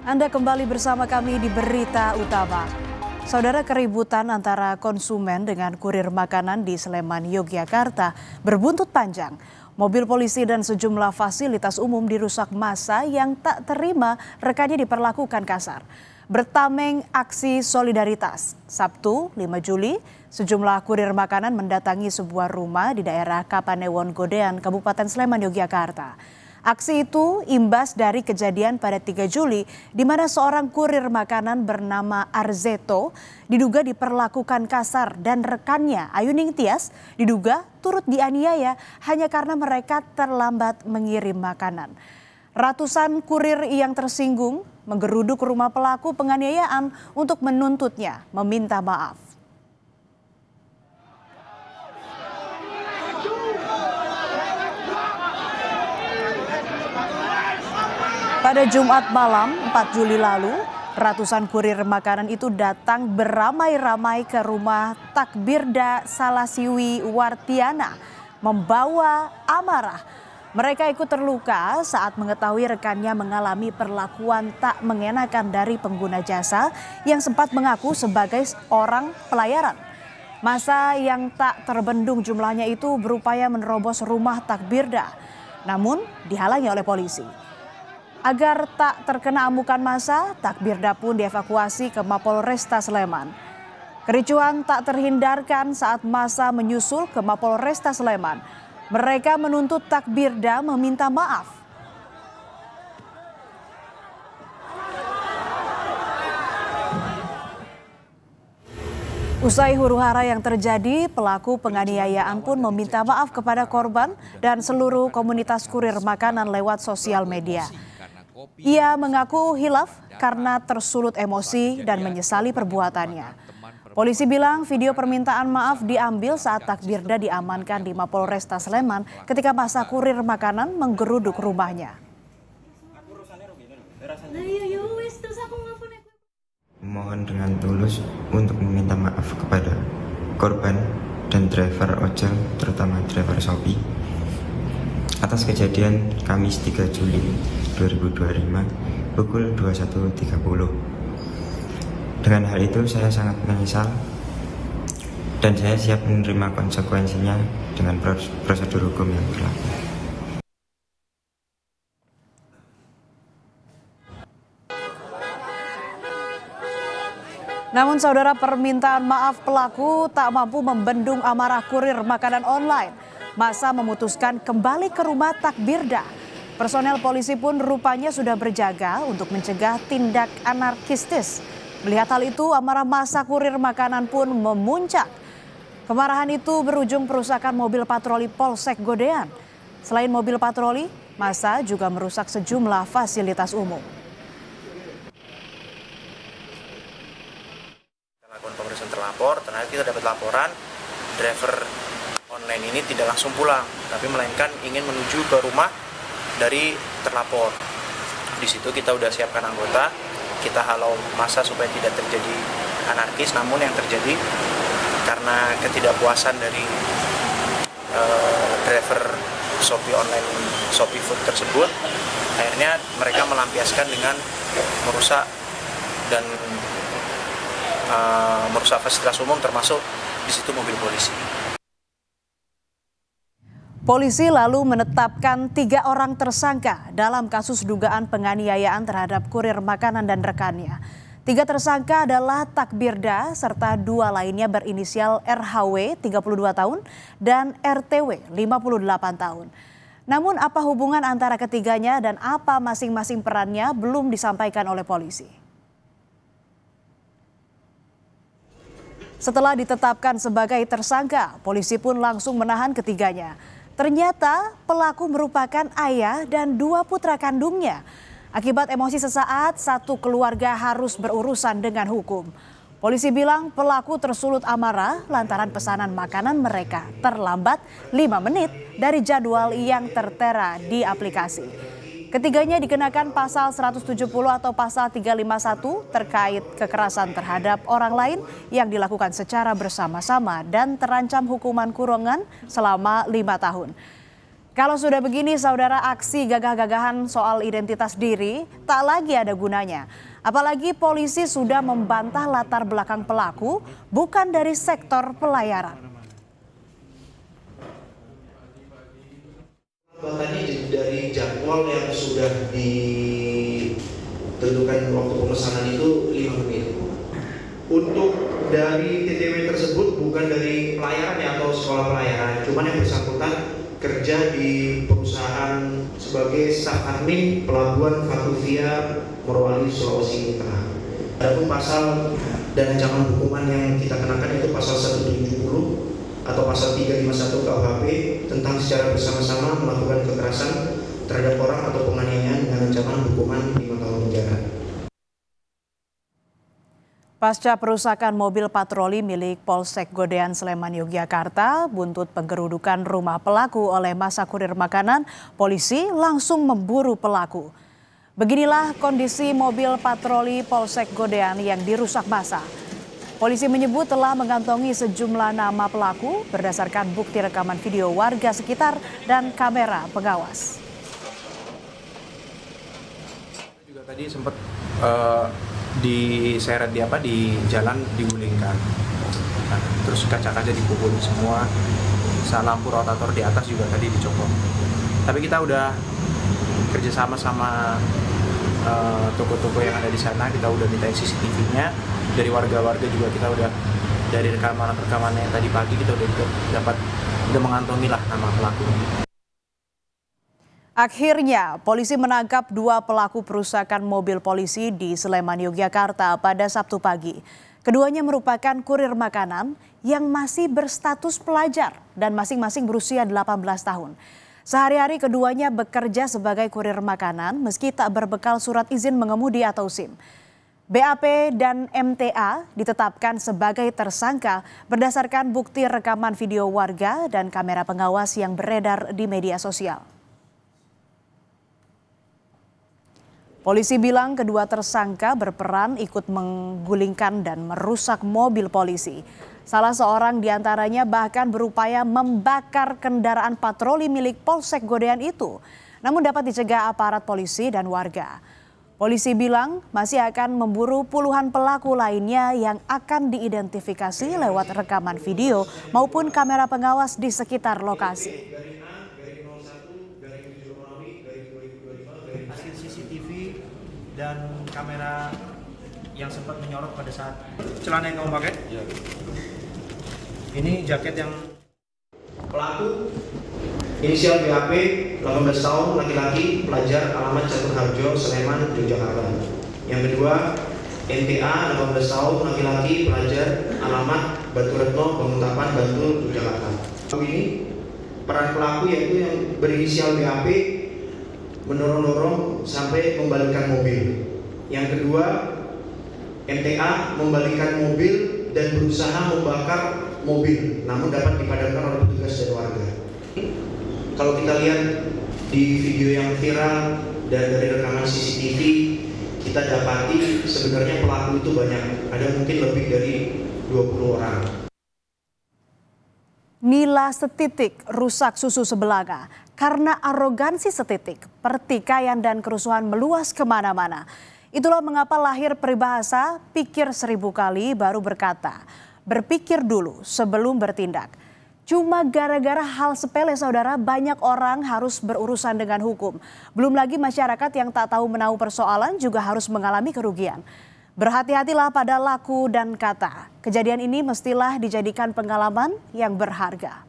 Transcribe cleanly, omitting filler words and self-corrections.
Anda kembali bersama kami di Berita Utama. Saudara, keributan antara konsumen dengan kurir makanan di Sleman, Yogyakarta berbuntut panjang. Mobil polisi dan sejumlah fasilitas umum dirusak massa yang tak terima rekannya diperlakukan kasar. Bertameng aksi solidaritas, Sabtu 5 Juli, sejumlah kurir makanan mendatangi sebuah rumah di daerah Kapanewon Godean, Kabupaten Sleman, Yogyakarta. Aksi itu imbas dari kejadian pada 3 Juli di mana seorang kurir makanan bernama Arzeto diduga diperlakukan kasar dan rekannya Ayuning Tias diduga turut dianiaya hanya karena mereka terlambat mengirim makanan. Ratusan kurir yang tersinggung menggeruduk rumah pelaku penganiayaan untuk menuntutnya meminta maaf. Pada Jumat malam 4 Juli lalu, ratusan kurir makanan itu datang beramai-ramai ke rumah Takbirda Salasiwi Wartiana membawa amarah. Mereka ikut terluka saat mengetahui rekannya mengalami perlakuan tak mengenakan dari pengguna jasa yang sempat mengaku sebagai orang pelayaran. Massa yang tak terbendung jumlahnya itu berupaya menerobos rumah Takbirda, namun dihalangi oleh polisi. Agar tak terkena amukan massa, Takbirda pun dievakuasi ke Mapolresta Sleman. Kericuhan tak terhindarkan saat massa menyusul ke Mapolresta Sleman. Mereka menuntut Takbirda meminta maaf. Usai huru-hara yang terjadi, pelaku penganiayaan pun meminta maaf kepada korban dan seluruh komunitas kurir makanan lewat sosial media. Ia mengaku hilaf karena tersulut emosi dan menyesali perbuatannya. Polisi bilang video permintaan maaf diambil saat Takbirda diamankan di Mapolresta Sleman ketika massa kurir makanan menggeruduk rumahnya. Mohon dengan tulus untuk meminta maaf kepada korban dan driver ojol, terutama driver Shopee, atas kejadian Kamis 3 Juli 2025 pukul 21.30. Dengan hal itu saya sangat menyesal dan saya siap menerima konsekuensinya dengan prosedur hukum yang berlaku. Namun saudara, permintaan maaf pelaku tak mampu membendung amarah kurir makanan online. Massa memutuskan kembali ke rumah Takbirda. Personel polisi pun rupanya sudah berjaga untuk mencegah tindak anarkistis. Melihat hal itu, amarah massa kurir makanan pun memuncak. Kemarahan itu berujung perusakan mobil patroli Polsek Godean. Selain mobil patroli, massa juga merusak sejumlah fasilitas umum. Lakukan pemeriksaan terlapor, ternyata kita dapat laporan driver online ini tidak langsung pulang, tapi melainkan ingin menuju ke rumah dari terlapor. Di situ kita udah siapkan anggota, kita halau massa supaya tidak terjadi anarkis, namun yang terjadi karena ketidakpuasan dari driver Shopee online, Shopee Food tersebut, akhirnya mereka melampiaskan dengan merusak dan merusak fasilitas umum, termasuk di situ mobil polisi. Polisi lalu menetapkan 3 orang tersangka dalam kasus dugaan penganiayaan terhadap kurir makanan dan rekannya. 3 tersangka adalah Takbirda serta 2 lainnya berinisial RHW 32 tahun dan RTW 58 tahun. Namun apa hubungan antara ketiganya dan apa masing-masing perannya belum disampaikan oleh polisi. Setelah ditetapkan sebagai tersangka, polisi pun langsung menahan ketiganya. Ternyata pelaku merupakan ayah dan 2 putra kandungnya. Akibat emosi sesaat, satu keluarga harus berurusan dengan hukum. Polisi bilang pelaku tersulut amarah lantaran pesanan makanan mereka terlambat 5 menit dari jadwal yang tertera di aplikasi. Ketiganya dikenakan pasal 170 atau pasal 351 terkait kekerasan terhadap orang lain yang dilakukan secara bersama-sama dan terancam hukuman kurungan selama 5 tahun. Kalau sudah begini, saudara, aksi gagah-gagahan soal identitas diri tak lagi ada gunanya. Apalagi polisi sudah membantah latar belakang pelaku bukan dari sektor pelayaran. Tadi dari jadwal yang sudah ditentukan waktu pemesanan itu 5 menit. Untuk dari TTW tersebut bukan dari pelayaran atau sekolah pelayaran, cuman yang bersangkutan kerja di perusahaan sebagai staf admin pelabuhan Vatuvia Morowali, Sulawesi Tengah. Adapun pasal dan ancaman hukuman yang kita kenakan itu pasal 170 atau pasal 351 KUHP tentang secara bersama-sama melakukan kekerasan terhadap orang atau penganiayaan dengan ancaman hukuman 5 tahun penjara. Pasca perusakan mobil patroli milik Polsek Godean Sleman, Yogyakarta, buntut penggerudukan rumah pelaku oleh massa kurir makanan, polisi langsung memburu pelaku. Beginilah kondisi mobil patroli Polsek Godean yang dirusak massa. Polisi menyebut telah mengantongi sejumlah nama pelaku berdasarkan bukti rekaman video warga sekitar dan kamera pengawas. Juga tadi sempat diseret di jalan digulingkan, terus kaca-kaca dipukul semua, lampu rotator di atas juga tadi dicopot. Tapi kita udah kerjasama sama toko-toko yang ada di sana, kita udah minta CCTV-nya dari warga-warga juga, kita udah dari rekaman yang tadi pagi kita udah mengantongi lah nama pelaku. Akhirnya, polisi menangkap 2 pelaku perusakan mobil polisi di Sleman, Yogyakarta pada Sabtu pagi. Keduanya merupakan kurir makanan yang masih berstatus pelajar dan masing-masing berusia 18 tahun. Sehari-hari keduanya bekerja sebagai kurir makanan meski tak berbekal surat izin mengemudi atau SIM. BAP dan MTA ditetapkan sebagai tersangka berdasarkan bukti rekaman video warga dan kamera pengawas yang beredar di media sosial. Polisi bilang kedua tersangka berperan ikut menggulingkan dan merusak mobil polisi. Salah seorang diantaranya bahkan berupaya membakar kendaraan patroli milik Polsek Godean itu, namun dapat dicegah aparat polisi dan warga. Polisi bilang masih akan memburu puluhan pelaku lainnya yang akan diidentifikasi lewat rekaman video maupun kamera pengawas di sekitar lokasi. Hasil CCTV dan kamera yang sempat menyorot pada saat celana yang kamu pakai? Iya. Ini jaket yang Pelaku inisial BAP, 18 tahun, laki-laki, pelajar, alamat Caturharjo, Sleman, Yogyakarta. Yang kedua, MTA, 18 tahun, laki-laki, pelajar, alamat Batu Retno, Banguntapan, Bantul, Yogyakarta. Ini peran pelaku yaitu yang berinisial BAP mendorong-dorong sampai membalikkan mobil. Yang kedua, MTA membalikkan mobil dan berusaha membakar mobil, namun dapat dipadamkan oleh petugas dan warga. Kalau kita lihat di video yang viral dan dari rekaman CCTV, kita dapati sebenarnya pelaku itu banyak, ada mungkin lebih dari 20 orang. Nila setitik rusak susu sebelaga. Karena arogansi setitik, pertikaian dan kerusuhan meluas kemana-mana. Itulah mengapa lahir peribahasa pikir 1000 kali baru berkata. Berpikir dulu sebelum bertindak. Cuma gara-gara hal sepele, saudara, banyak orang harus berurusan dengan hukum. Belum lagi masyarakat yang tak tahu menahu persoalan juga harus mengalami kerugian. Berhati-hatilah pada laku dan kata. Kejadian ini mestilah dijadikan pengalaman yang berharga.